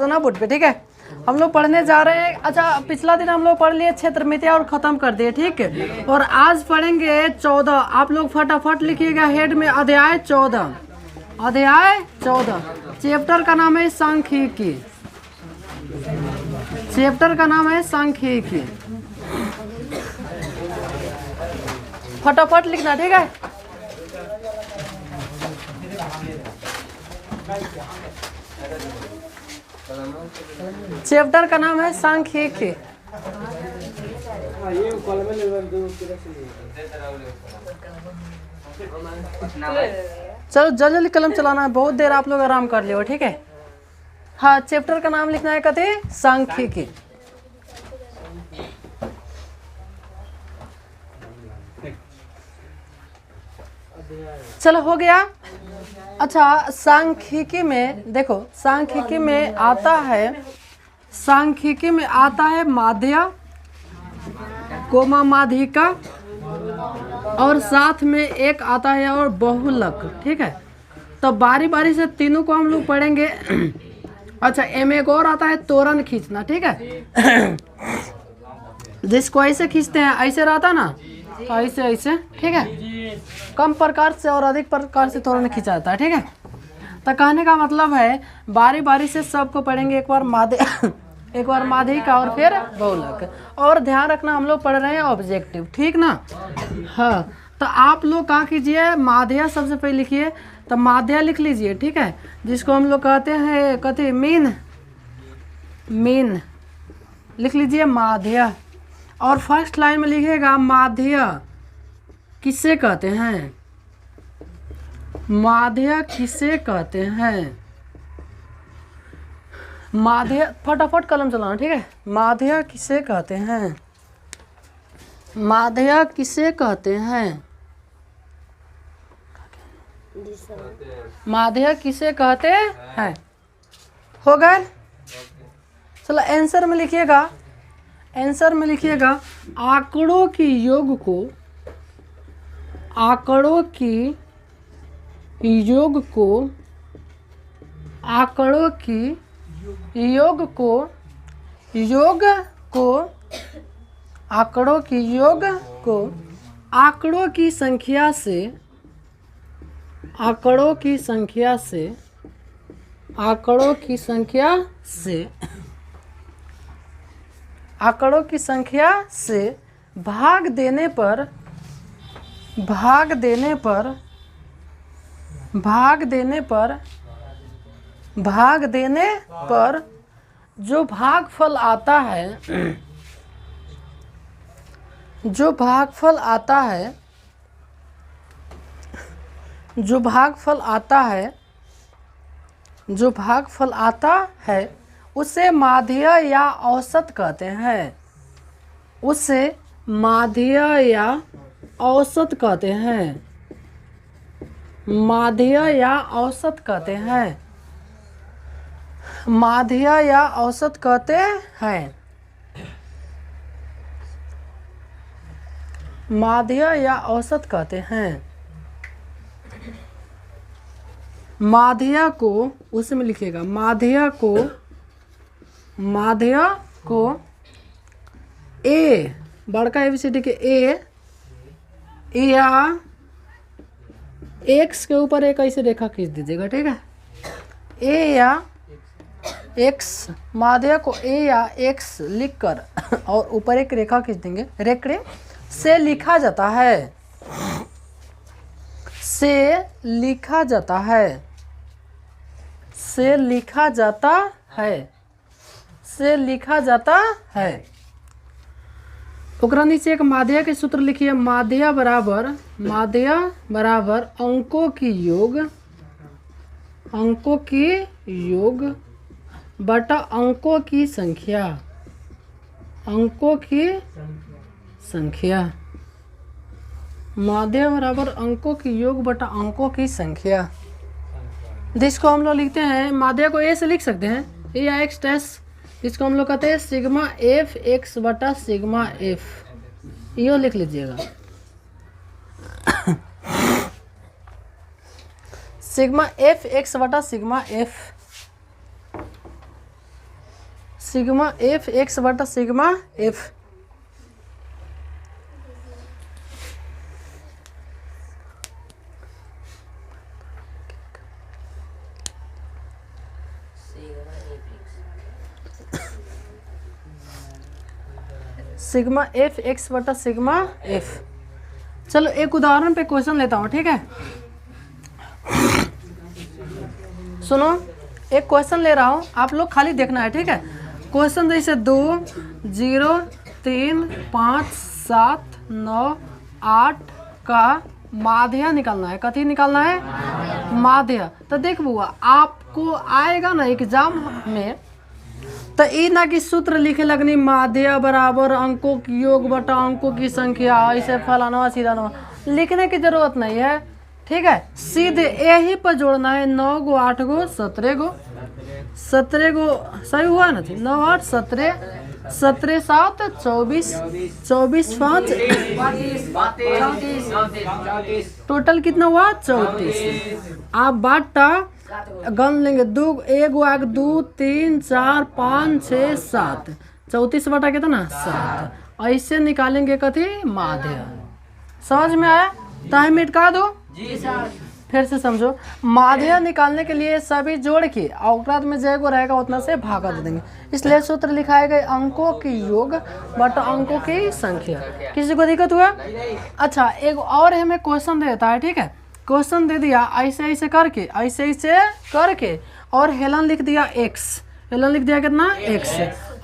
ना बोर्ड पे, ठीक है। हम लोग पढ़ने जा रहे हैं। अच्छा, पिछला दिन हम लोग पढ़ लिए क्षेत्रमितिया और ख़त्म कर दिए, ठीक है। और आज पढ़ेंगे 14। आप लोग फटाफट लिखिएगा हेड में अध्याय 14। अध्याय 14 चैप्टर का नाम है सांख्यिकी। चैप्टर का नाम है सांख्यिकी। फटाफट लिखना, ठीक है। चैप्टर का नाम है सांख्यिकी। चलो जल्दी जल्दी कलम चलाना है, बहुत देर आप लोग आराम कर लियो, ठीक है। हाँ, चैप्टर का नाम लिखना है कथी, सांख्यिकी। चलो हो गया। अच्छा, सांख्यिकी में देखो, सांख्यिकी में आता है, सांख्यिकी में आता है माध्य, कोमा माध्यिका, और साथ में एक आता है और बहुलक, ठीक है। तो बारी बारी से तीनों को हम लोग पढ़ेंगे। अच्छा, एक और आता है तोरण खींचना, ठीक है। जिसको ऐसे खींचते हैं, ऐसे रहता ना, तो ऐसे ऐसे, ठीक है। कम प्रकार से और अधिक प्रकार से तोरण खींचा जाता है, ठीक है। तो कहने का मतलब है बारी बारी से सबको पढ़ेंगे। एक बार माध्य एक बार माध्यिका और फिर बहुलक। और ध्यान रखना, हम लोग पढ़ रहे हैं ऑब्जेक्टिव, ठीक ना। हाँ, तो आप लोग क्या कीजिए, माध्य सबसे पहले लिखिए। तो माध्य लिख लीजिए, ठीक है। जिसको हम लोग कहते हैं कथी, मीन। मीन लिख लीजिए, माध्य। और फर्स्ट लाइन में लिखिएगा माध्य किसे कहते हैं, माध्य किसे कहते हैं। माध्य, फटाफट कलम चलाना, ठीक है। माध्य किसे कहते हैं, माध्य किसे कहते हैं, माध्य किसे कहते हैं। हो गए। चलो आंसर में लिखिएगा, आंसर में लिखिएगा आंकड़ों की योग को, आंकड़ों की योग को, आंकड़ों की योग को, योग को, आंकड़ों की योग को आंकड़ों की संख्या से, आंकड़ों की संख्या से, आंकड़ों की संख्या से, आंकड़ों की संख्या से भाग देने पर, भाग देने पर, भाग देने पर, भाग देने पर जो भागफल आता है, जो भागफल आता है, जो भागफल आता है, जो भागफल आता है उसे माध्य या औसत कहते हैं, उसे माध्य या औसत कहते हैं, माध्य या औसत कहते हैं, माध्य या औसत कहते हैं, माध्य या औसत कहते हैं। माध्य को उसमें लिखिएगा, माध्य को, माध्य को ए, बड़का एबीसीडी के ए या एक्स के ऊपर एक ऐसे रेखा खींच दीजिएगा, ठीक है। ए या एक्स, माध्य को ए या एक्स लिखकर और ऊपर एक रेखा खींच देंगे। रेखा से लिखा जाता है, से लिखा जाता है, से लिखा जाता है, से लिखा जाता है। ओकरा नीचे एक माध्य के सूत्र लिखिए, माध्य बराबर, माध्य बराबर अंकों की योग, अंकों की योग बटा अंकों की संख्या, अंकों की संख्या। माध्य बराबर अंकों की योग बटा अंकों की संख्या, जिसको हम लोग लिखते हैं, माध्य को ए से लिख सकते हैं, ए या एक्स टेस्ट, इसको हम लोग कहते हैं सिग्मा एफ एक्स बटा सिग्मा एफ, यो लिख लीजिएगा। सिग्मा एफ एक्स बटा sigma F. Sigma F X बटा sigma F. Sigma F X बटा सिग्मा एफ। चलो एक उदाहरण पे क्वेश्चन लेता हूँ, ठीक है। सुनो, एक क्वेश्चन ले रहा हूँ, आप लोग खाली देखना है, ठीक है। क्वेश्चन जैसे 2 0 3 5 7 9 8 का माध्य निकालना है। कथी निकालना है? माध्य। तो देख बुआ, आपको आएगा ना एग्जाम में, तो ई ना कि सूत्र लिखे लगनी माध्य बराबर अंकों की योग बटा अंकों की संख्या, ऐसे फलाना सीधा लिखने की जरूरत नहीं है, ठीक है। सीधे यही पर जोड़ना है। 9 गो 8 गो 17 गो, 17 गो सही हुआ ना? 9 8 17, 17 7 24, 24 5 टोटल कितना हुआ? 34। आप बाटा गन लेंगे, 2 1 आग 2 3 4 5 6 7, 34 बटा कितना? 7। ऐसे निकालेंगे कथी? माध्य। समझ में आया? टाइम मिटका दो जी सर। फिर से समझो, माध्य निकालने के लिए सभी जोड़ के औकरात में जय को रहेगा उतना से भागा दे देंगे। इसलिए सूत्र लिखाए गए अंकों की योग बटा अंकों की संख्या। किसी को दिक्कत हुआ? अच्छा, एक और हमें क्वेश्चन देता है, ठीक है। क्वेश्चन दे दिया ऐसे ऐसे करके और हेलन लिख दिया x, हेलन लिख दिया कितना? x,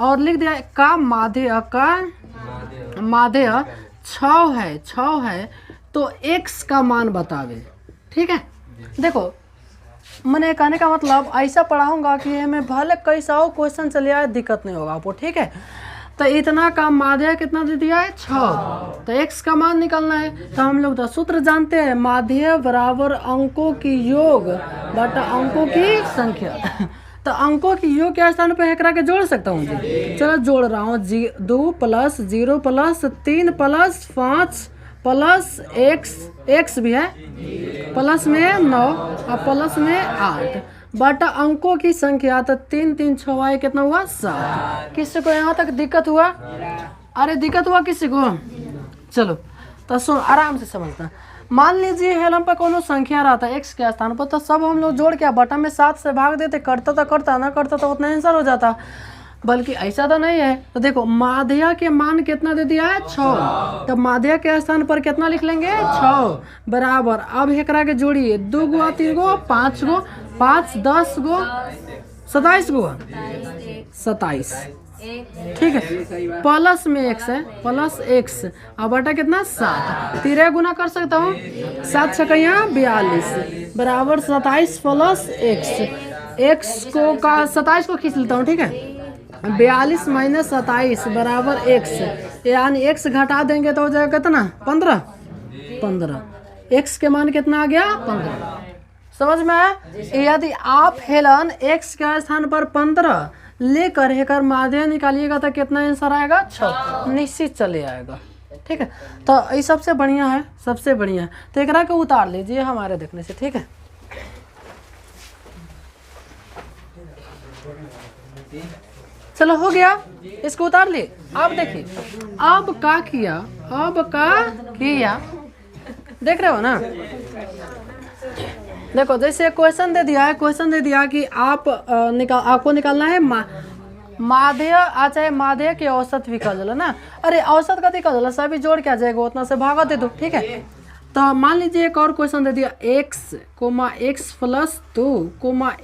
और लिख दिया का माध्य 6 है तो x का मान बतावे, ठीक है। देखो, मैंने कहने का मतलब ऐसा पढ़ाऊंगा कि हमें भले कैसा हो क्वेश्चन चले आए, दिक्कत नहीं होगा आपको, ठीक है। तो इतना का माध्य कितना दे दिया है? 6। तो x का मान निकालना है। तो हम लोग तो सूत्र जानते हैं, माध्य बराबर अंकों की योग बटा अंकों की संख्या। तो अंकों की योग के स्थान पर एकरा के जोड़ सकता हूँ जी। चलो जोड़ रहा हूँ। 2 plus 0 plus 3 plus 5 plus x भी है, प्लस में 9 और प्लस में 8 बटा अंकों की संख्या। तो 3 3 6 कितना हुआ? 7। किसी को यहाँ तक दिक्कत हुआ? अरे दिक्कत हुआ किसी को? चलो तो सुन, आराम से समझना। मान लीजिए हेलम पर कोनो संख्या रहता है x के स्थान पर, तो सब हम लोग जोड़ के बटा में 7 से भाग देते। करता तो करता, ना करता तो उतना आंसर हो जाता। बल्कि ऐसा तो नहीं है। तो देखो, माध्य के मान कितना दे दिया है? 6। तो माध्य के स्थान पर कितना लिख लेंगे? 6 बराबर। अब एकरा के जोड़िए, 2 गो 3 गो 5 गो 5 10 गो 27 गो 27, ठीक है। प्लस में x है, प्लस x, अब बटा कितना? 7। 13 गुना कर सकता हूँ, 7 छक्का 42 बराबर 27 प्लस x को का 27 को खींच लेता हूँ, ठीक है। 42 माइनस 27 बराबर x, यानी x घटा देंगे तो हो जाएगा कितना? 15। x के मान कितना आ गया? 15। समझ में आया? यदि आप हेलन x के स्थान पर 15 लेकर एकर माध्य निकालिएगा तो कितना आंसर आएगा? 6। निश्चित चले आएगा, ठीक है। तो ये सबसे बढ़िया है, सबसे बढ़िया है। तो एकरा के उतार लीजिए हमारे देखने से, ठीक है। चलो हो गया, इसको उतार लिए। अब देखिए, अब क्या किया, देख रहे हो ना? देखो, जैसे क्वेश्चन दे दिया है, क्वेश्चन दे दिया कि आपको निकालना है माध्य, चाहे माध्य के औसत भी कर लो ना। अरे औसत का दिक्कत होला, सभी जोड़ के आ जाएगा, उतना से भागा दे दो, ठीक है। तो मान लीजिए एक और क्वेश्चन दे दिया, x, x plus 2,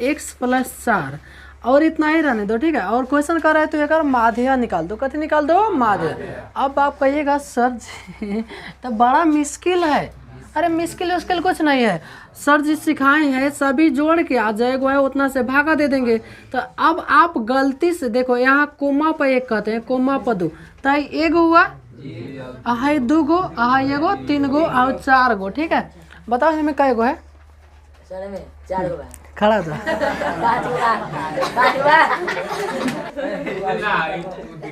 x plus 4, और इतना ही रहने दो, ठीक है। और क्वेश्चन कर रहे हैं तो एक माध्य निकाल दो। कथी निकाल दो? माध्य। अब आप कहिएगा सर जी तो बड़ा मुश्किल है। अरे मुश्किल कुछ नहीं है, सर जी सिखाए हैं, सभी जोड़ के आ जाएगा, उतना से भागा दे देंगे। तो अब आप गलती से देखो, यहाँ कोमा पर 1 कहते हैं, कोमा पर 2, तो 1 हुआ, 2 गो, 1 गो, 3 गो और 4 गो, ठीक है। बताओ हमें कै गो है? 4 गो खड़ा था।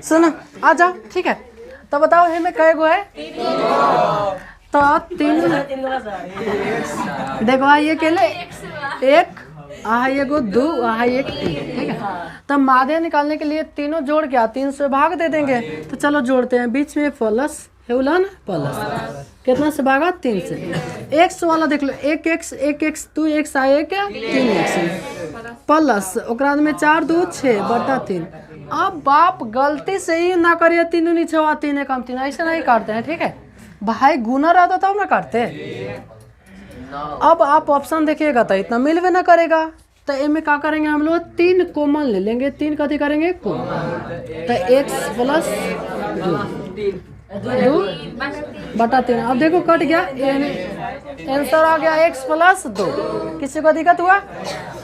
सुनो, आ जाओ, ठीक है। तो बताओ हमें कै गो है? तो 3। देखो ये के लिए 1 आ है एगो 2, आ है एक 3, ठीक है। तब माध्य निकालने के लिए तीनों जोड़ के 3 से भाग दे देंगे। तो चलो जोड़ते हैं, बीच में प्लस हेउलन प्लस, कितना से भागा 3 से। एक्स वाला देख लो, एक एक्स 2 एक्स आए क्या 3 एक्स प्लस ओकरा में 4 2 6 बटा 3। अब बाप गलती से ही ना करिए 3 नीचे 3 कम 3, ऐसे नहीं काटते हैं, ठीक है भाई, गुना रहता तब ना काटते। अब आप ऑप्शन देखिएगा तो इतना मिलवे ना करेगा, तो इनमें क्या करेंगे हम लोग 3 कॉमन ले लेंगे, 3 कथी करेंगे कॉमन, तो एक्स प्लस 2 बटा 3। अब देखो कट गया, आंसर आ गया x प्लस 2। किसी को दिक्कत हुआ?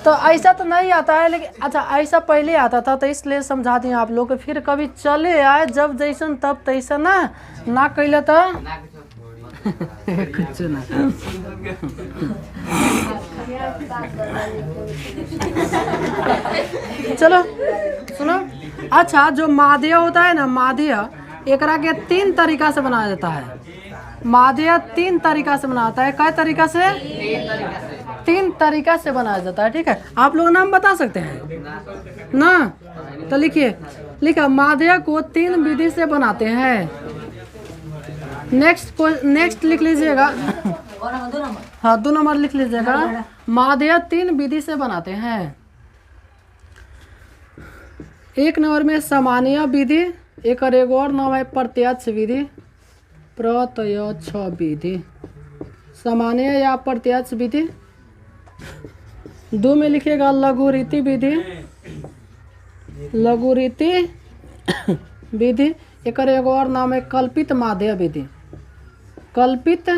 तो ऐसा तो नहीं आता है, लेकिन अच्छा ऐसा पहले आता था, तो इसलिए समझा दिए आप लोग। फिर कभी चले आए जब जैसन तब तैसा ना कैले तो कुछ ना। चलो सुनो, अच्छा जो माध्य होता है ना, माध्य एकरा के 3 तरीका से बनाया जाता है। माध्य 3 तरीका से बनाता है। क्या तरीका से? 3 तरीका से बनाया जाता है, ठीक है। आप लोग नाम बता सकते हैं ना, तो लिखिए माध्य को 3 विधि से बनाते हैं। नेक्स्ट लिख लीजिएगा, हाँ 2 नंबर लिख लीजिएगा। माध्य 3 विधि से बनाते हैं। 1 नंबर में सामान्य विधि, एक और नाम है प्रत्यक्ष विधि, प्रत्यक्ष विधि, सामान्य या प्रत्यक्ष विधि। 2 में लिखिएगा लघुरीति विधि, लघुरीति विधि, एक और नाम है कल्पित माध्य विधि, कल्पित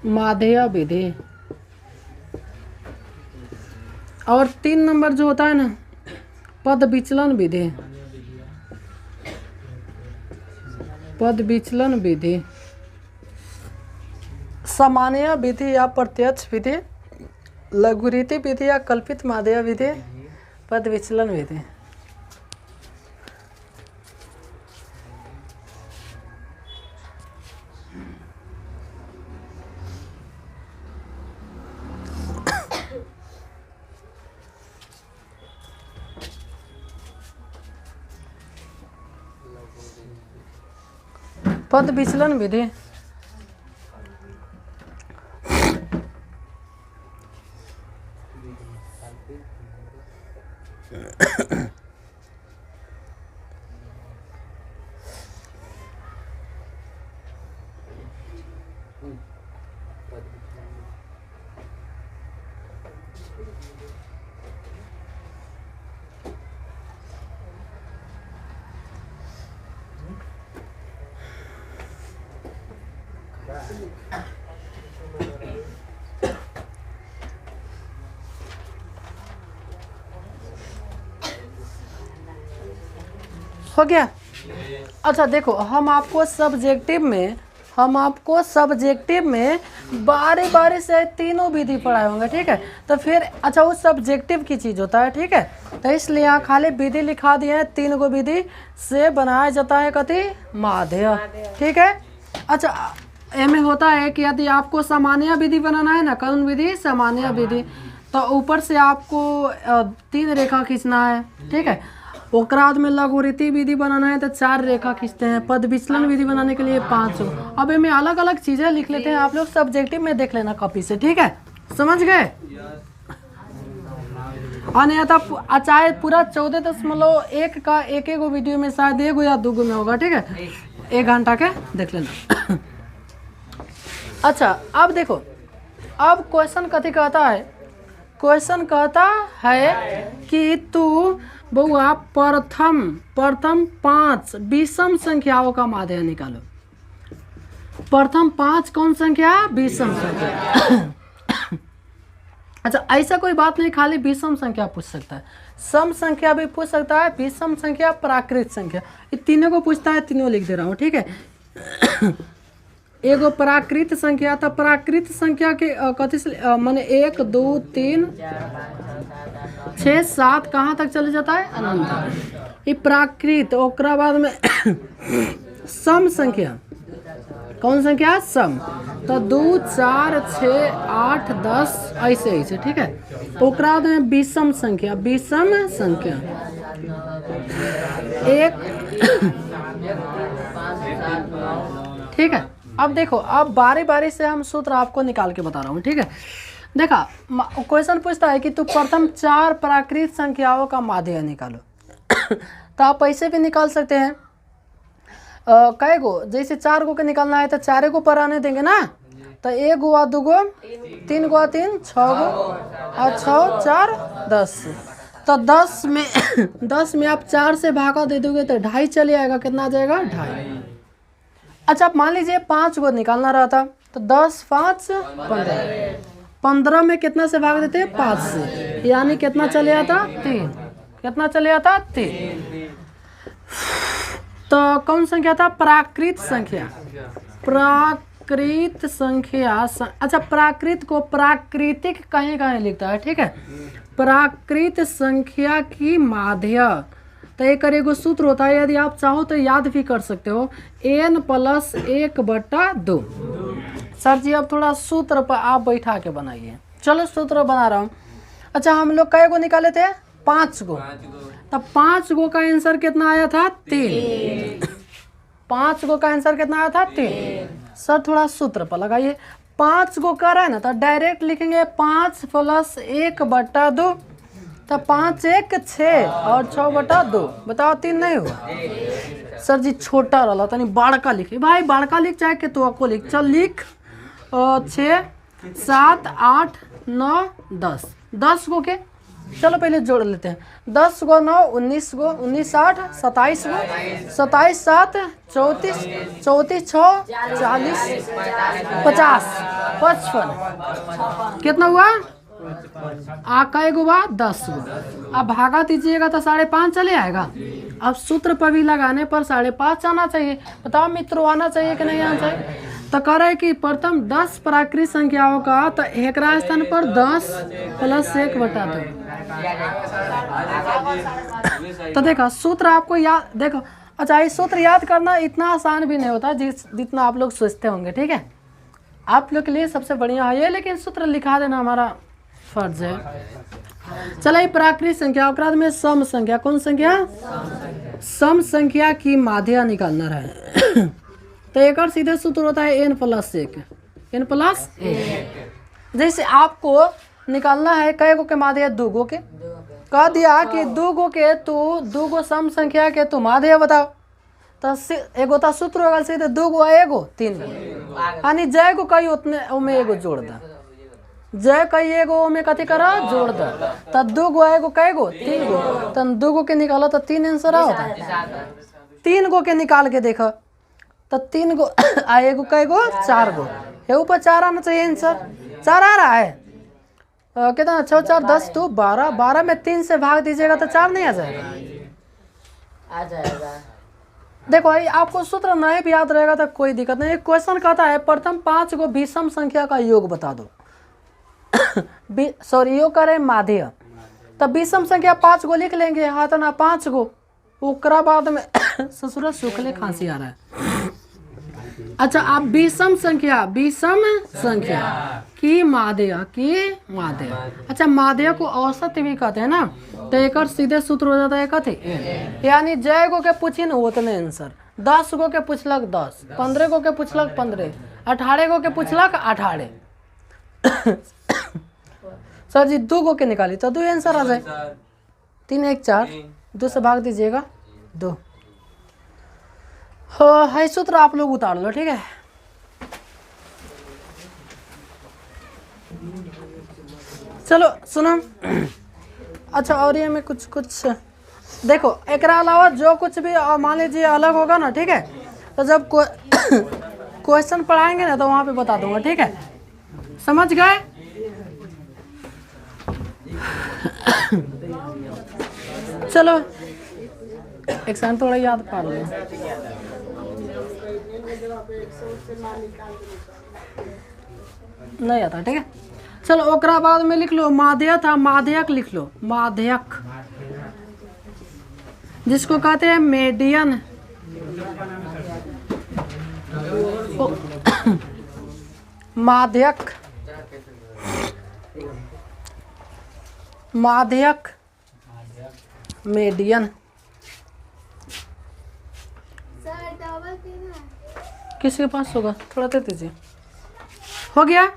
माध्य विधि। और 3 नंबर जो होता है ना, पद विचलन विधि, पद विचलन विधि, सामान्य विधि या प्रत्यक्ष विधि, लघुरीति विधि या कल्पित माध्य विधि, पद विचलन विधि। पद विचलन विधि, हो गया। अच्छा देखो, हम आपको सब्जेक्टिव में बारी से तीनों विधि पढ़ाए होंगे, ठीक है। तो फिर अच्छा वो सब्जेक्टिव की चीज़ होता है, ठीक है। तो इसलिए यहाँ खाली विधि लिखा दिए हैं, 3 गो विधि से बनाया जाता है कथी माध्य, ठीक है। अच्छा एम होता है कि यदि आपको सामान्य विधि बनाना है ना, कौन विधि? सामान्य विधि। तो ऊपर से आपको 3 रेखा खींचना है, ठीक है। ओकराद में लघुरीति विधि बनाना है तो 4 रेखा खींचते हैं। पद विचलन विधि बनाने के लिए 5। अब इनमें अलग अलग चीज़ें लिख लेते हैं, आप लोग सब्जेक्टिव में देख लेना कॉपी से, ठीक है। समझ गए? अन्यथा चाहे पूरा 14.1 का एक वीडियो में शायद 1 या 2 में होगा, ठीक है। 1 घंटा के देख लेना। अच्छा अब देखो, अब क्वेश्चन कथी कहता है? क्वेश्चन कहता है कि तू बउआ प्रथम 5 विषम संख्याओं का माध्य निकालो। प्रथम 5 कौन संख्या? विषम संख्या। अच्छा ऐसा कोई बात नहीं, खाली विषम संख्या पूछ सकता है, सम संख्या भी पूछ सकता है, विषम संख्या, प्राकृत संख्या, ये तीनों को पूछता है। तीनों लिख दे रहा हूँ, ठीक है। एगो प्राकृत संख्या, तो प्राकृत संख्या के कथी से माने 1 2 3 6 7 कहाँ तक चले जाता है? अनंत। ये प्राकृत। ओकरा बाद में सम संख्या, कौन संख्या? सम। तो 2 4 6 8 10 ऐसे ऐसे, ठीक है। ओकरा बाद में विषम संख्या, विषम संख्या एक ठीक है। अब देखो, अब बारी बारी से हम सूत्र आपको निकाल के बता रहा हूँ, ठीक है। देखा, क्वेश्चन पूछता है कि तू प्रथम 4 प्राकृत संख्याओं का माध्य निकालो। तो आप ऐसे भी निकाल सकते हैं, कै गो, जैसे 4 गो के निकालना है तो 4 गो पर आने देंगे ना, तो 1 गो 2 गो 3 गो 3 6 गो और 6 4 10। तो 10 में 10 में आप 4 से भागा दे दोगे तो 2.5 चले आएगा। कितना आ जाएगा? 2.5। अच्छा, आप मान लीजिए 5 गो निकालना रहा था, तो 10 5 15। 15 में कितना से भाग देते हैं? 5 से, यानी कितना चले आता? 3। कितना चले आता? 3। तो कौन संख्या था? प्राकृत संख्या। प्राकृत संख्या। अच्छा, प्राकृत को प्राकृतिक कहीं कहीं लिखता है, ठीक है। प्राकृत संख्या की माध्य, तो एक एगो सूत्र होता है, यदि आप चाहो तो याद भी कर सकते हो, n+1/2। सर जी अब थोड़ा सूत्र पर आप बैठा के बनाइए। चलो सूत्र बना रहा हूँ। अच्छा, हम लोग कै गो निकाले थे? 5 गो। तब 5 गो का आंसर कितना आया था? 3। 5 गो का आंसर कितना आया था? 3। सर थोड़ा सूत्र पर लगाइए। 5 गो कर रहा है ना, तो डायरेक्ट लिखेंगे 5 + 1/2। तो 5 1 6 और 6/2। बताओ 3 नहीं हुआ? सर जी छोटा रहा, तनी बड़का लिखे भाई, बड़का लिख चाहे के तो आपको लिख। चल लिख 6 7 8 9 10। 10 गो के चलो पहले जोड़ लेते हैं। 10 गो 9 19 गो, 19 8 27 गो, 27 7 34, 34 6 40 50 55। कितना हुआ? कै गो बा? 10 गो। अब भागा दीजिएगा तो 5.5 चले आएगा। अब सूत्र पर भी लगाने पर 5.5 आना चाहिए। बताओ मित्रों, आना चाहिए कि नहीं आना चाहिए? तो कह रहे हैं कि प्रथम 10 प्राकृत संख्याओं का, तो एक स्थान पर 10 + 1/2। तो देखो सूत्र आपको याद, देखो अच्छा, ये सूत्र याद करना इतना आसान भी नहीं होता जितना आप लोग सोचते होंगे, ठीक है। आप लोग के लिए सबसे बढ़िया है ये, लेकिन सूत्र लिखा देना हमारा फर्ज है। चलिए, प्राकृत संख्या अपराध में सम संख्या, कौन संख्या? सम संख्या की माध्य निकालना रहे। तो एक और सीधे सूत्र होता है n+1। n+1। जैसे आपको निकालना है कै गो के माध्य? 2 गो के। कह दिया कि 2 गो के, तो 2 गो सम संख्या के तो माध्य बताओ। तो एगो तो सूत्र होगा सीधे 2 गो 1 गो 3 गो, यानी जय गो कई उतने में एगो जोड़ दा। जय कई एगो में कथी करा? जोड़ दा। तो 2 गो 1 गो कै गो? 3 गो। तो 2 गो के निकालो तो 3 आंसर होता। 3 गो के निकाल के देखो तो 3 गो एगो कै गो? 4 गो। ये ऊपर 4 आना चाहिए आंसर। 4 आ रहा है। कितना? 6 4 10 2 12। 12 में 3 से भाग दीजिएगा तो 4 नहीं आ जाएगा? आ जाएगा। देखो आपको सूत्र नहीं भी याद रहेगा तो कोई दिक्कत नहीं। क्वेश्चन कहता है प्रथम 5 गो विषम संख्या का योग बता दो। सॉरी, योग करे माध्य। तो विषम संख्या 5 गो लिख लेंगे, हाथ ना 5 गो। ओकरा बाद में ससुर सूखले खांसी आ रहा है। अच्छा, आप विषम संख्या की माध्य अच्छा, माध्य को औसत भी कहते हैं ना। तो एक और सीधे सूत्र हो जाता है कथी? यानी जय गो के पूछी न उतने आंसर। 10 गो के पूछलक 10, 15 गो के पूछलक 15, 18 गो के पूछलक 18। सर जी 2 गो के निकाली तो 2 आंसर आ जाए। 3 1 4, 2 से भाग दीजिएगा 2। है सूत्र आप लोग उतार लो, ठीक है। चलो सुनो। अच्छा, और ये में कुछ देखो, एक अलावा जो कुछ भी मान लीजिए अलग होगा ना, ठीक है, तो जब क्वेश्चन पढ़ाएंगे ना तो वहाँ पे बता दूंगा, ठीक है। समझ गए? चलो एक साथ थोड़ा याद पार लो। नहीं आता, ठीक है। चलो ओकरा बाद में लिख लो माध्य था, माध्यक लिख लो। माध्यक जिसको कहते हैं मीडियन। माध्यक, माध्यक, मीडियन। किसके पास होगा, थोड़ा दे दीजिए। हो गया।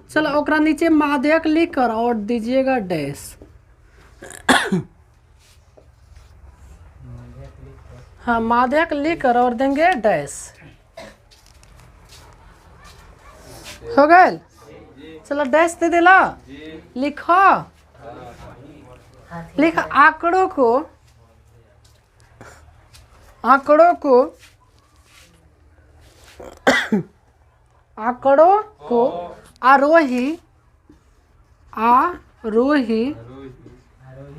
चलो ओकरा नीचे माध्यक लिख कर और दीजिएगा डैश। हाँ, माध्यक लिख कर और देंगे डैश। हो गए। चलो डैश दे देला। लिखो, लिख आंकड़ों को, आंकड़ों को, आंकड़ों को आरोही, आरोही,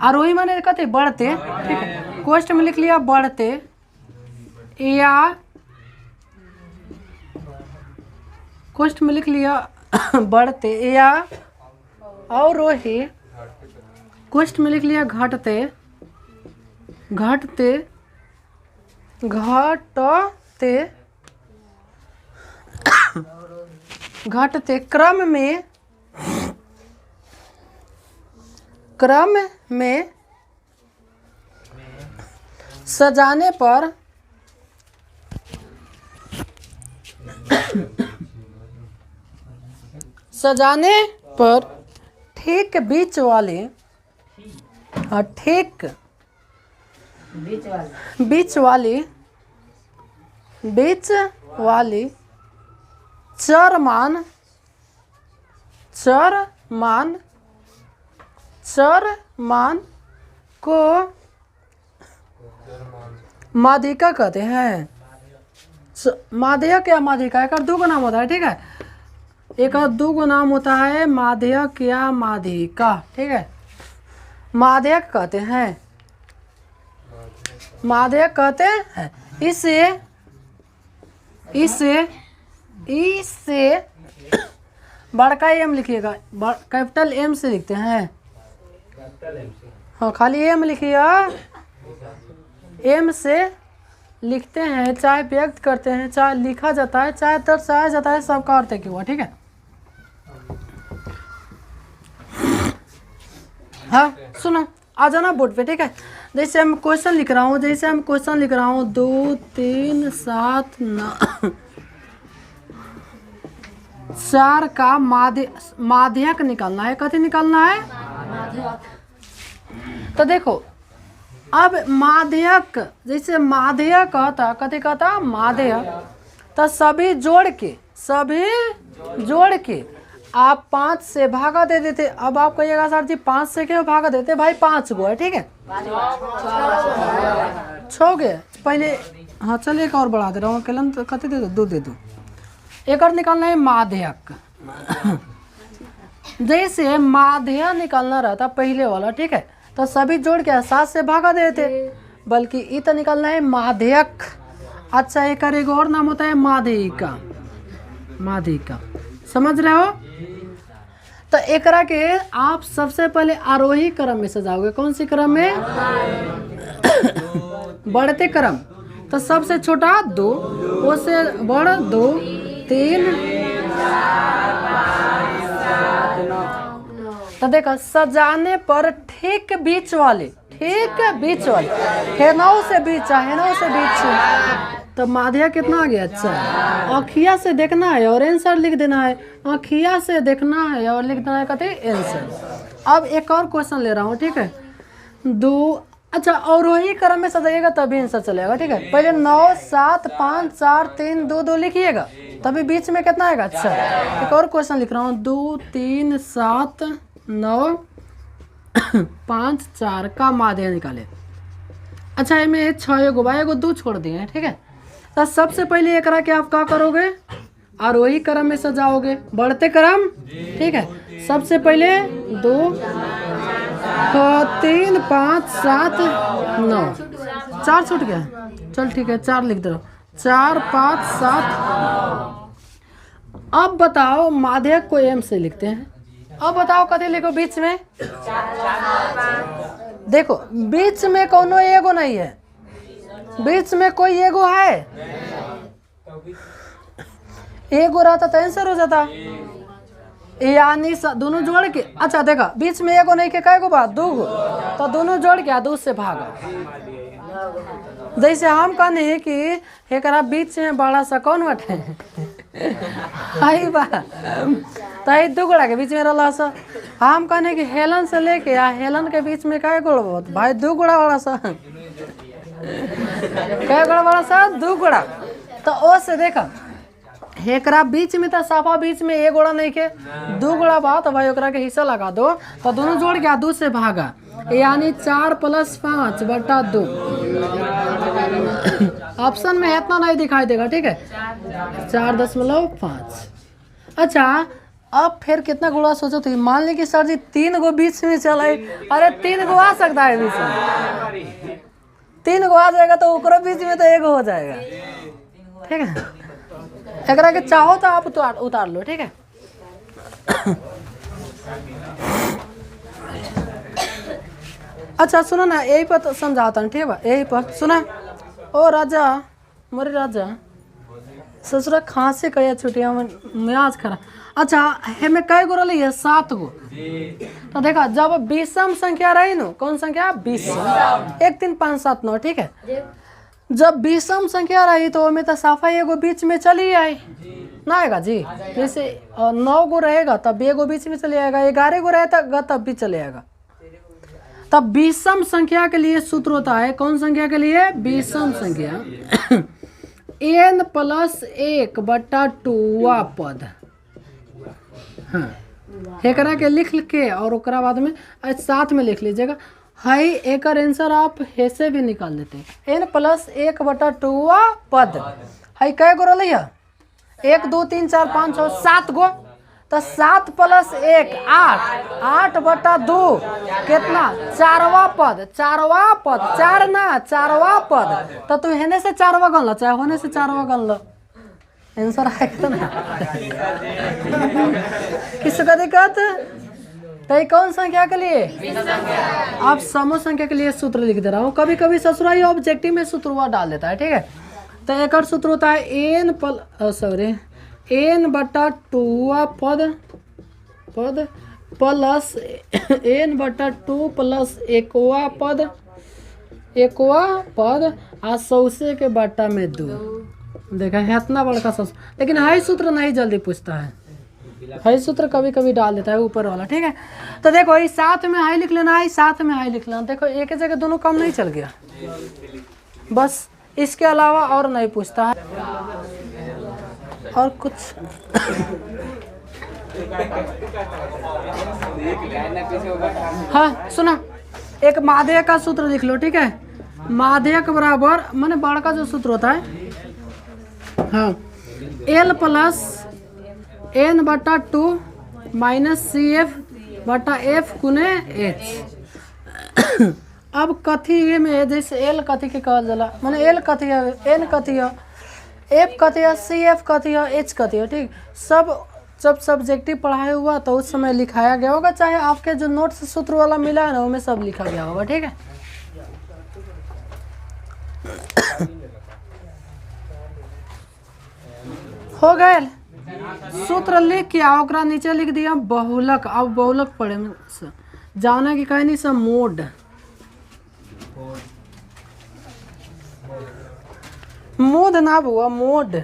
आरोही माने कहते बढ़ते, ठीक है। क्वेश्चन में लिख लिया बढ़ते, या क्वेश्चन में लिख लिया बढ़ते या अवरोही, क्वेश्चन में लिख लिया घटते, घटते, घटते, घटते क्रम में, क्रम में सजाने पर, सजाने पर ठीक बीच वाले, ठीक बीच वाली, बीच वाली चरमान, चरमान, चरमान को माध्यिका कहते हैं। माध्यक या माध्यिका एक दो का नाम होता है, ठीक है। एक दो को नाम होता है माध्यक या माध्यिका, ठीक है। माध्यक कहते हैं, माध्यक कहते हैं। इसे, इसे, इसे बड़का एम लिखिएगा, कैपिटल एम से लिखते हैं। हाँ, खाली एम लिखिएगा, एम से लिखते हैं, चाहे व्यक्त करते हैं, चाहे लिखा जाता है, चाहे दर्शाया जाता है, सबका अर्थ एक हुआ, ठीक है। हाँ सुनो, आ जाना बोर्ड पे, ठीक है। जैसे हम क्वेश्चन लिख रहा हूँ, जैसे हम क्वेश्चन लिख रहा हूँ 2 3 7 9 4 का माध्यक निकालना है। कथी निकालना है? तो देखो अब माध्यक, जैसे माध्यक कहता, कथी कहता? माध्यक। तो सभी जोड़ के, सभी जोड़ के आप 5 से भागा दे देते। अब आप कहिएगा सर जी 5 से क्यों भागा देते? भाई 5 गो है, ठीक है, 6 गए पहले। हाँ चलिए एक और बढ़ा दे रहा हूँ, कलन कथी दे दो? 2 दे दो। एक और निकालना है माध्यक। जैसे माध्य निकालना रहता पहले वाला, ठीक है, तो सभी जोड़ के 7 से भागा देते, बल्कि इतना निकालना है माध्यक। अच्छा एक और नाम होता है माध्यिका, माध्यिका, समझ रहे हो? तो एकरा के आप सबसे पहले आरोही क्रम में सजाओगे। कौन सी क्रम में? बढ़ते क्रम। तो सबसे छोटा 2, उससे बड़ 2 3 तो देखो सजाने पर ठीक बीच वाले, ठीक बीच वाले, हेनौ से बीच, हेनौ से बीच। तो माध्या कितना आ गया? अच्छा, आँखिया से देखना है और आंसर लिख देना है। आँखिया से देखना है और लिख देना है कहते आंसर। अब एक और क्वेश्चन ले रहा हूँ, ठीक है। 2, अच्छा और वही क्रम में सजाइएगा तभी आंसर चलेगा, ठीक है। पहले 9 7 5 4 3 2 2 लिखिएगा, तभी बीच में कितना आएगा? अच्छा एक और क्वेश्चन लिख रहा हूँ। 2 3 7 9 5 4 का माध्य निकाले। अच्छा इनमें 6 गो बा, एगो 2 छोड़ दिए, ठीक है। तो सबसे पहले एकरा के आप क्या करोगे? आरोही क्रम में सजाओगे, बढ़ते क्रम, ठीक है। सबसे पहले 2 3 5 7 9 4 छूट गया, चल ठीक है 4 लिख दो। 4 5 7। अब बताओ माध्यक को एम से लिखते हैं। अब बताओ कथी लिखो बीच में? देखो बीच में कोनो एगो नहीं है, बीच में कोई एगो है? एगो रहता तो आंसर हो जाता, यानी दोनों जोड़ के। अच्छा देखा बीच में एगो नहीं के कई गो बात, दो गो, तो दोनों जोड़ के 2 से भागा। जैसे हम कहने हैं कि एकरा बीच में बड़ा सा कौन बटे आई बा, तो 2 गोड़ा के बीच में रहा सा। हम कहने कि हेलन से लेके हेलन के बीच में कई गोड़ा बहुत भाई, 2 गोड़ा वाला सा, कई गोड़ा वाला सा, 2 गोड़ा। तो ओ से देखा एकरा बीच में तो साफा बीच में 1 गोड़ा नहीं के, 2 गोड़ा बा, तो भाई ओकरा के हिस्सा लगा दो, तो दोनों जोड़ के 2 से भागा, यानी 4 + 5 बटा 2। ऑप्शन में इतना नहीं दिखाई देगा, ठीक है, 4.5। अच्छा अब फिर कितना गुणा सोचो तो, मान ली कि सर जी 3 गो बीच में चले, अरे 3 गो आ सकता है बीच में, 3 गो आ जाएगा तो ऊपर बीच में तो 1 हो जाएगा, ठीक है। अगर के चाहो तो आप उतार लो, ठीक है। अच्छा सुनो ना, यही पर तो समझाता हूँ, ठीक है, यही पर सुना। ओ राजा मोरे राजा, ससुरा खांसी कया छुट्टियां में आज खरा। अच्छा हमें कई गो रही है, 7 गो। तो देखा जब विषम संख्या रही नो, कौन संख्या, विषम, 1 3 5 7 9, ठीक है। जब विषम संख्या रही तो हमें तो साफा 1 गो बीच में चली आई ना आएगा जी। जैसे 9 गो रहेगा तब 1 गो बीच में चले आएगा, 11 गो रहेगा तब भी चले आएगा। तब विषम संख्या के लिए सूत्र होता है, कौन संख्या के लिए, विषम संख्या n + 1 बटा 2 पद। हाँ एकरा के लिख के और ओकरा बाद में साथ में लिख लीजिएगा। हाई एक आंसर आप ऐसे भी निकाल देते हैं, n + 1 बटा 2 पद। हाई कै गो रही है, 1 2 3 4 5 6 7 गो, तो 7 + 1 8, 8 बटा 2 कितना, 4वां पद, 4वां पद, 4 ना 4वां पद। तो तू हेने से 4वां गन लो चाहे होने से 4वां गन लो, आंसर आएगा ना। किसका दिक्कत, तो कौन संख्या के लिए, आप समूह संख्या के लिए सूत्र लिख दे रहा हूँ। कभी कभी ससुरा ही ऑब्जेक्टिव में सूत्र हुआ डाल देता है, ठीक है। तो एक और सूत्र होता है n बटा 2 पद प्लस n बटा 2 + 1वां पद, 1वां पद आ 100 के बटा में 2। देखा है इतना बड़का सूत्र, लेकिन हाई सूत्र नहीं जल्दी पूछता है, हाई सूत्र कभी कभी डाल देता है ऊपर वाला, ठीक है। तो देखो ये साथ में हाई लिख लेना, साथ में हाई लिख लेना। देखो एक जगह दोनों काम नहीं चल गया, बस इसके अलावा और नहीं पूछता है और कुछ। हाँ सुना, एक माध्यक का सूत्र लिख लो, ठीक है। माध्यक बराबर माने बड़ का जो सूत्र होता है, हाँ l + n बटा 2 - CF बटा F गुने H। अब कथी में जैसे l कथी के कहल जाला, माने l कथी है, n कथी है, F कथी है, CF कथी है, H कथी है, ठीक। सब जब सब्जेक्टिव पढ़ाया हुआ तो उस समय लिखाया गया होगा, चाहे आपके जो नोट्स सूत्र वाला मिला है ना उनमें सब लिखा गया होगा, ठीक है। हो गए, सूत्र लिख के ओकरा नीचे लिख दिया बहुलक। अब बहुलक पढ़े जाना कि कहीं नहीं सब मोड, मोड ना हुआ मोड।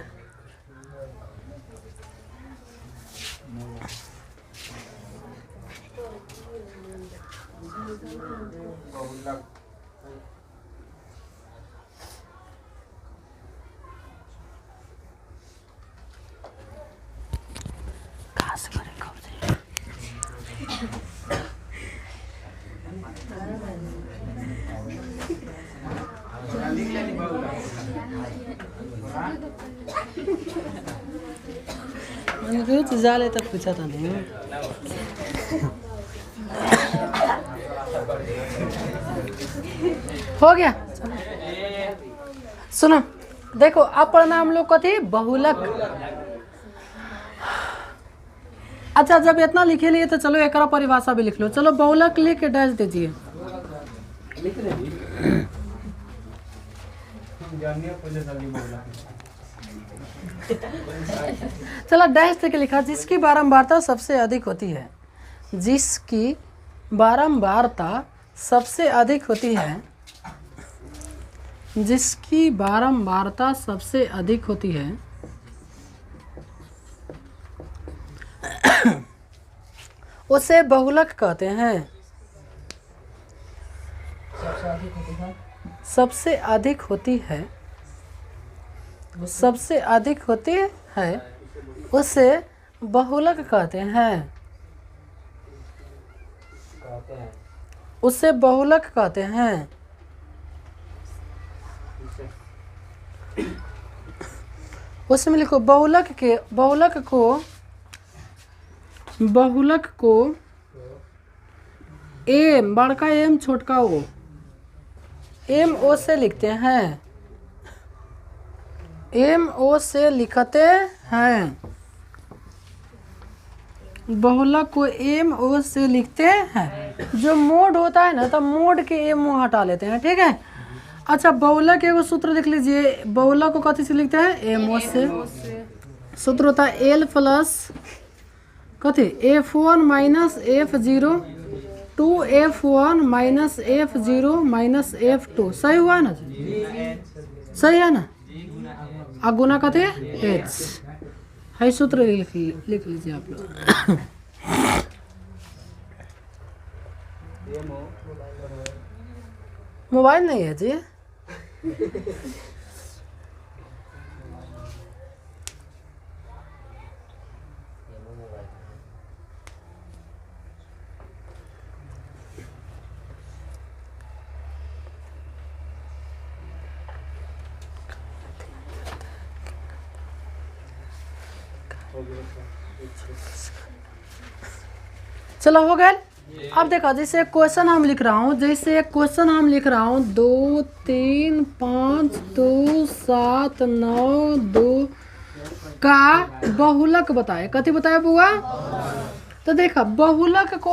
रोज जाले तक पूछा था नहीं, हो गया। सुनो देखो अब पढ़ना हम लोग कथी, बहुलक। अच्छा जब इतना लिखे लिए तो चलो एक परिभाषा भी लिख लो। चलो बहुलक लिख के डैश दीजिए। चलो डैश तक लिखा, जिसकी बारंबारता सबसे अधिक होती है, जिसकी बारंबारता सबसे अधिक होती है, जिसकी बारंबारता सबसे अधिक होती है, उसे बहुलक कहते हैं। सबसे अधिक होती है, सबसे अधिक होती है, उसे बहुलक कहते हैं, उसे बहुलक कहते हैं। उसमें लिखो बहुलक के, बहुलक को एम, बड़का एम छोटका ओ, एम ओ से लिखते हैं, एम ओ से लिखते हैं, बहुलक को एम ओ से लिखते हैं। जो मोड होता है ना, तो मोड के एम ओ हटा लेते हैं, ठीक है। अच्छा, बहुलक एगो सूत्र देख लीजिए, बहुलक को कथी से लिखते हैं, एम ओ से। सूत्र होता है एल प्लस कथी, F1 minus F0 2F1 minus F0 minus F2। सही हुआ ना, सही है ना। आ गुना कथी H है, सूत्र लिख लीजिए आप लोग। मोबाइल नहीं है जी। चलो हो गए। अब देखो, जैसे क्वेश्चन हम लिख रहा हूँ, जैसे क्वेश्चन हम लिख रहा हूँ 2 3 5 2 7 9 2 का बहुलक बताए। कथी बताए बुआ? तो देखो बहुलक को,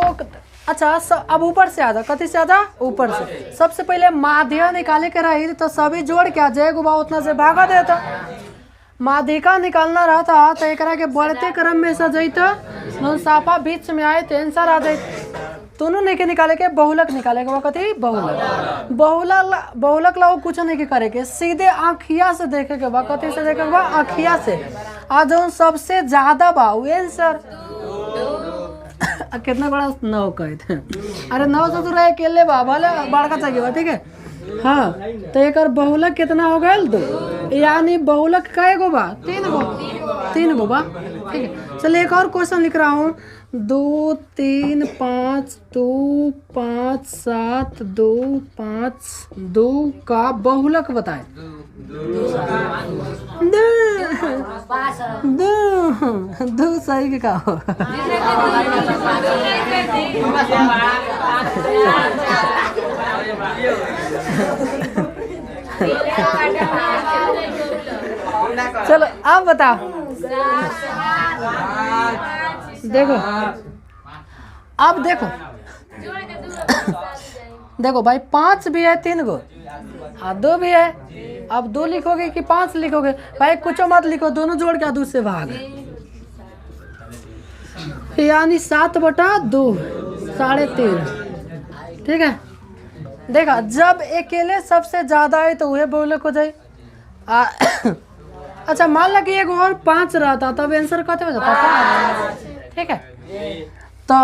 अच्छा अब ऊपर से आ जा, कथी से आ जा, ऊपर से। सबसे पहले माध्य निकाले के रही तो सभी जोड़ के जय गुबा उतना से भागा देता। माध्यिका निकालना रहता तो एक के बढ़ते क्रम में सजैता, साफा बीच में आए तो आंसर आ जाए। दोनों नहीं के निकाले के बहुलक निकाले के, वो कथी बहुलक। बहुलक ला कुछ नहीं के करे के, सीधे आँखिया से देखे के बा। कथी से देखे के बा? आँखिया से। आज जो सबसे ज्यादा बा वो आंसर कितना बड़ा 9 कहे थे। अरे 9 तो रहे अकेले बा, भले बड़का चाहिए बा, ठीक है। हाँ, तो एक बहुलक कितना हो गया? 2। यानी बहुलक कै गो बा? 3 गो बा, ठीक है। चलिए एक और क्वेश्चन लिख रहा हूँ। 2 3 5 2 5 7 2 5 2 का बहुलक बताए। 2 सही के का हो? चलो अब बताओ। देखो अब देखो, देखो भाई 5 भी है 3 गो और 2 भी है। अब 2 लिखोगे कि 5 लिखोगे? भाई कुछ मत लिखो, दोनों जोड़ के 2 से भाग, यानी 7/2 3.5, ठीक है। देखा, जब अकेले सबसे ज्यादा है तो वह बहुलक हो जाए। अच्छा मान लो कि एक और 5 रहता तब आंसर कते हो जाता, ठीक है। तो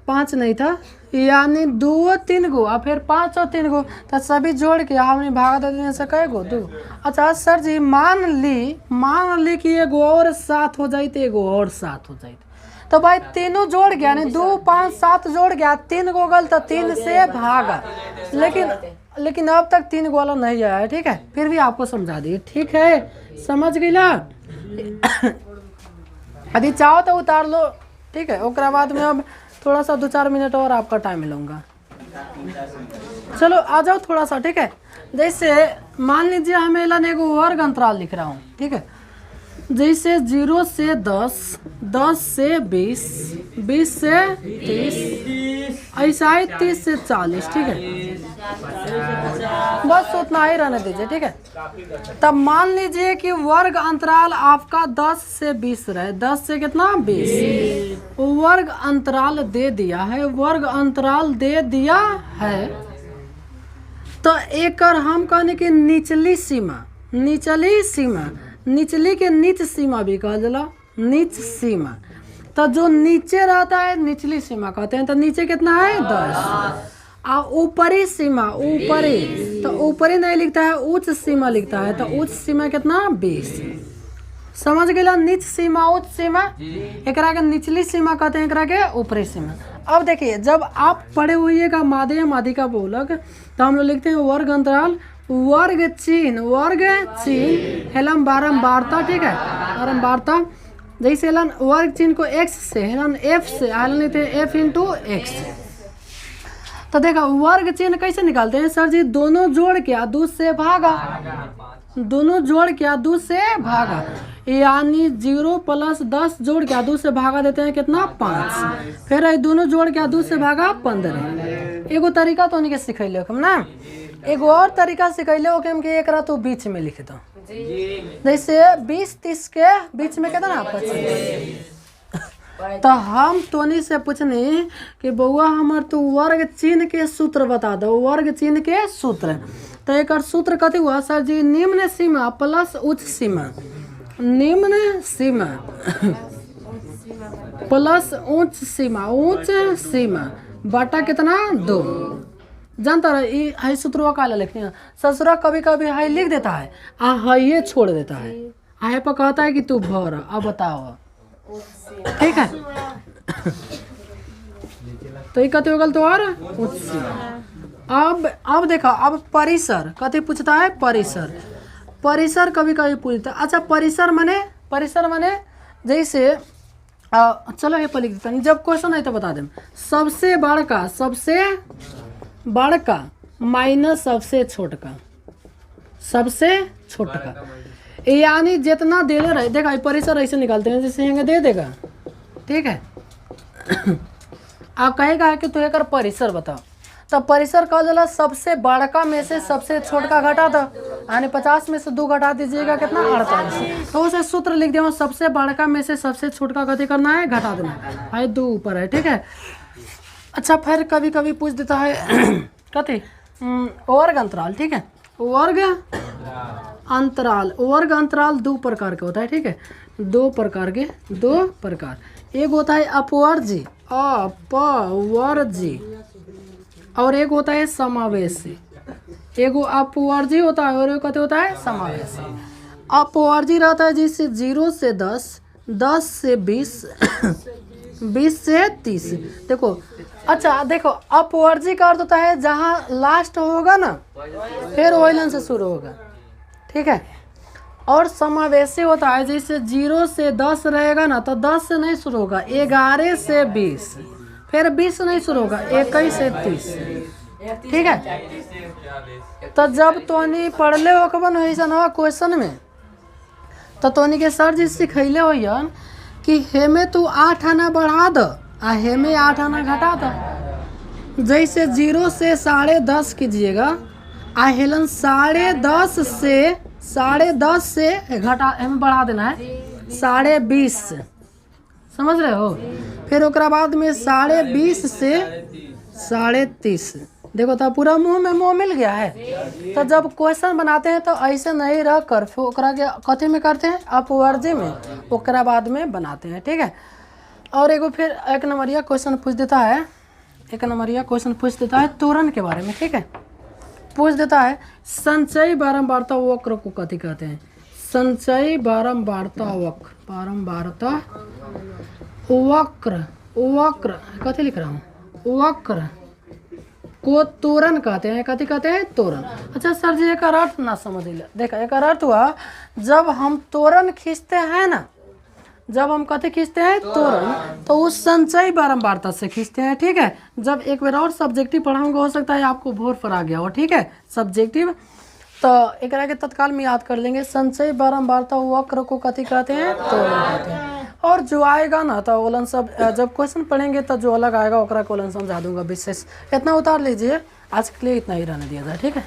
5 नहीं था, यानी 2 3 गो और फिर 5 और 3 गो, तो सभी जोड़ के हमने भागा देने से कहे गो 2। अच्छा सर जी मान ली कि एगो और 7 हो जाए तो एगो और 7 हो जाए, तो भाई तीनों जोड़ गया, नहीं 2 5 7 जोड़ गया, 3 गो गल तो 3 से भागा। लेकिन अब तक 3 गो वाला नहीं आया है, ठीक है। फिर भी आपको समझा दिए, ठीक है, समझ गई ना। यदि चाहो तो उतार लो, ठीक है। उसके बाद में अब थोड़ा सा 2-4 मिनट और आपका टाइम लूँगा। चलो आ जाओ थोड़ा सा, ठीक है। जैसे मान लीजिए हमें एगो वर्ग अंतराल लिख रहा हूँ, ठीक है। जैसे 0 से 10, 10 से 20, 20 से 30, ऐसा ही 30 से 40, ठीक है। बस उतना ही रहने दीजिए, ठीक है। तब मान लीजिए कि वर्ग अंतराल आपका 10 से 20 रहे, 10 से कितना 20, वर्ग अंतराल दे दिया है, वर्ग अंतराल दे दिया है। तो एक हम कहने की निचली सीमा, निचली सीमा, निचली के नीच सीमा भी कहा जाला, नीच सीमा। तो जो नीचे रहता है निचली सीमा कहते हैं। तो नीचे कितना है 10, और ऊपरी सीमा, ऊपरी तो ऊपरी नहीं लिखता है, उच्च सीमा लिखता है। तो उच्च सीमा कितना 20। समझ गया, नीच सीमा उच्च सीमा, एकरा के निचली सीमा कहते हैं, एकरा के ऊपरी सीमा। अब देखिए जब आप पढ़े होइएगा माध्यम माध्यिका बोलक, तो हम लोग लिखते हैं वर्ग अंतराल, वर्ग चिन्ह, वर्ग चिन्ह हेलन बारंबारता, ठीक है, बारंबारता। जैसे हेलन वर्ग चिन्ह को x से, हेलन f से, हेलन लेते हैं f इंटू एक्स। तो देखो वर्ग चिन्ह कैसे निकालते हैं सर जी, दोनों जोड़ क्या 2 से भागा, दोनों जोड़ क्या 2 से भागा, यानी 0 प्लस 10 जोड़ क्या 2 से भागा देते हैं कितना 5, फिर ये दोनों जोड़ क्या 2 से भागा 15। एगो तरीका तो उनके सिखैले हम ना, एगो और तरीका सिखैले हो कि हम एक तो बीच में लिख दो, जैसे 20-30 के बीच में कितना 25। तो हम तोनी से पूछनी कि बउआ हमार तू वर्ग चिन्ह के सूत्र बता दो, वर्ग चिन्ह के सूत्र। तो एक सूत्र कथी हुआ सर जी, निम्न सीमा प्लस उच्च सीमा, निम्न सीमा प्लस उच्च सीमा, उच्च सीमा बटा कितना 2। जानता रहे हाई सूत्र का लिखते हैं ससुरा, कभी कभी हाई लिख देता है आ हाई छोड़ देता है, हाई पर कहता है कि तू भर। अब बताओ, ठीक है। तो ये कथी हो गल तो और उच्च सीमा। अब देखो, अब परिसर कथी पूछता है, परिसर, परिसर कभी कभी पूछता है। अच्छा परिसर माने, परिसर माने जैसे चलो ये पर लिख देता, जब क्वेश्चन है तो बता दें, सबसे बड़का, सबसे बड़का माइनस सबसे छोटका, सबसे छोटका, यानी जितना देले रहे। देखा परिसर ऐसे निकालते हैं जैसे यहाँ दे देगा, ठीक है। आप कहेगा कि तू एक परिसर बताओ, तो परिसर कहा जाला सबसे बड़का में से सबसे छोटका घटा दो, यानी 50 में से 2 घटा दीजिएगा कितना 48। तो उसे सूत्र लिख दिया, सबसे बड़का में से सबसे छोटका कथी करना है, घटा देना है, 2 ऊपर है, ठीक है। अच्छा फिर कभी कभी पूछ देता है कथी वर्ग अंतराल, ठीक है, वर्ग अंतराल, वर्ग अंतराल 2 प्रकार के होता है, ठीक है, 2 प्रकार के, 2 प्रकार। एक होता है अपवर्जी, अपवर्जी, और एक होता है समावेशी। एगो अपवर्जी होता है और एक कहते होता है समावेशी। अपवर्जी रहता है जैसे 0 से 10, 10 से 20, 20 से 30। देखो अच्छा देखो, अपवर्जी का अर्थ होता है जहाँ लास्ट होगा ना फिर वही से शुरू होगा, ठीक है। और समावेशी होता है जैसे 0 से 10 रहेगा ना तो 10 से नहीं शुरू होगा, 11 से 20, फिर 20 नहीं शुरू होगा, 21 से 30, ठीक है। तो जब तोनी पढ़ले हो कबन ऐसा ना क्वेश्चन में, तो तोनी के सर जी सिखैले हो कि हेमे तू 8 आना बढ़ा दो आ हेमे 8 आना घटा दो। जैसे 0 से 10.5 कीजिएगा, आ हेलन 10.5 से घटा हमें बढ़ा देना है 20.5, समझ रहे हो। फिर ओकरा बाद में 20.5 से 30। देखो तो पूरा मुंह में मुंह मिल गया है। तो जब क्वेश्चन बनाते हैं तो ऐसे नहीं रख कर फिर ओकरा के कथी में करते हैं, अपवर्जी में, ओकरा बाद में बनाते हैं, ठीक है। और एगो फिर 1 नंबरिया क्वेश्चन पूछ देता है, 1 नंबरिया क्वेश्चन पूछ देता है त्वरण के बारे में, ठीक है। पूछ देता है संचयी बारंबारता वक्र को कथी कहते हैं, संचयी बारंबारता वक्र, बारंबारता वक्र, वक्र कथी लिख रहा हूँ, वक्र को त्वरण कहते हैं, कथी कहते हैं त्वरण। अच्छा सर जी एक अर्थ ना समझ ले, देखा एक अर्थ हुआ जब हम त्वरण खींचते हैं ना, जब हम कथी खींचते हैं त्वरण, तो उस संचयी बारंबारता से खींचते हैं, ठीक है। जब एक बार और सब्जेक्टिव पढ़ाऊंगा हो सकता है आपको भोर पर आ गया हो, ठीक है, सब्जेक्टिव। तो एकरा के तत्काल में याद कर लेंगे। संचय बारंबारता वक्र को कथी कहते हैं, त्वरण कहते हैं। और जो आएगा ना तो ओलन सब जब क्वेश्चन पढ़ेंगे तो जो अलग आएगा ओकरा को ओलन समझा दूंगा विशेष। इतना उतार लीजिए, आज के लिए इतना ही रहने दिया जाए, ठीक है।